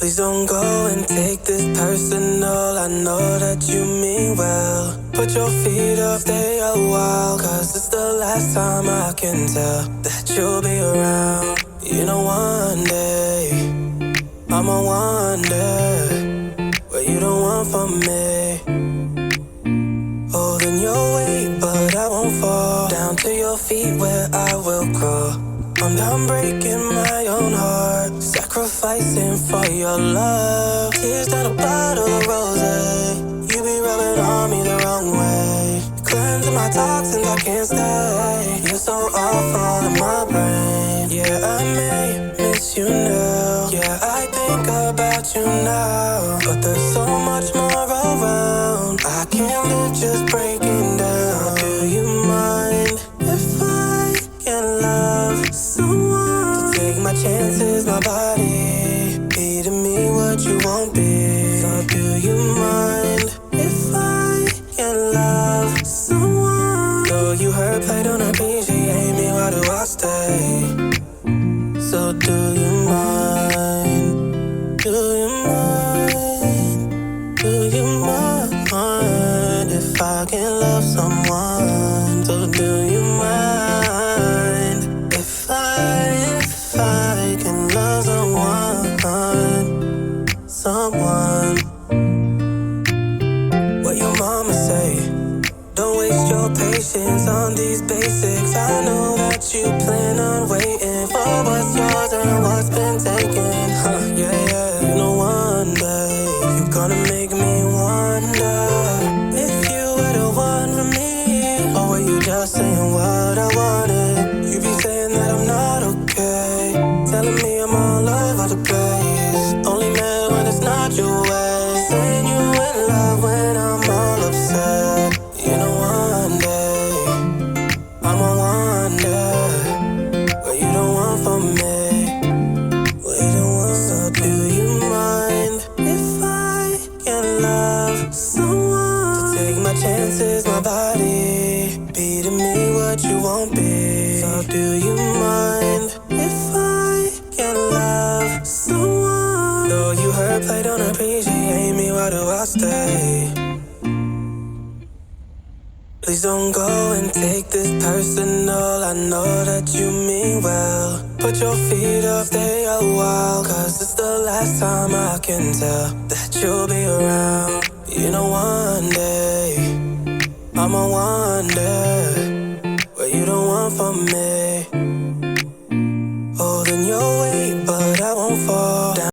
Please don't go and take this personal. I know that you mean well. Put your feet up, stay a while, 'cause it's the last time I can tell that you'll be around. You know one day I'ma wonder what you don't want from me. Holding your weight, but I won't fall down to your feet where I will crawl. I'm done breaking my own heart, sacrificing for your love. Tears down a bottle of rosé. You be rubbing on me the wrong way, cleansing my toxins, I can't stay. You're so awful in my brain. Yeah, I may miss you now. Yeah, I think about you now, but there's so much more around. I can't live just breaking down. Do you mind if I can love someone to take my chances, my body be to me what you won't be? So do you mind if I can love someone? Though you hurt, play, don't appreciate me, why do I stay? So do you mind? Do you mind? Do you mind if I can love someone? So do you mind if I can love someone? What your mama say? Don't waste your patience on these basics. I know that you plan on waiting for what's yours and what's been taken. Yeah. You know one day you're gonna make me wonder if you were the one for me, or were you just saying what I wanted? You be saying that I'm not okay, telling me I'm all over the place. Only mad when it's not your way, saying you in love when I'm all upset. You know one day I'ma wonder what you don't want from me. What you don't want. So do you mind if I can love someone to take my chances, my body be to me what you won't be? So do you mind if I can love someone? Though you hurt, play, don't appreciate me, why do I stay? Please don't go and take this personal. I know that you mean well. Put your feet up, stay a while, 'cause it's the last time I can tell that you'll be around. You know one day I'ma wonder what you don't want from me. Holding your weight,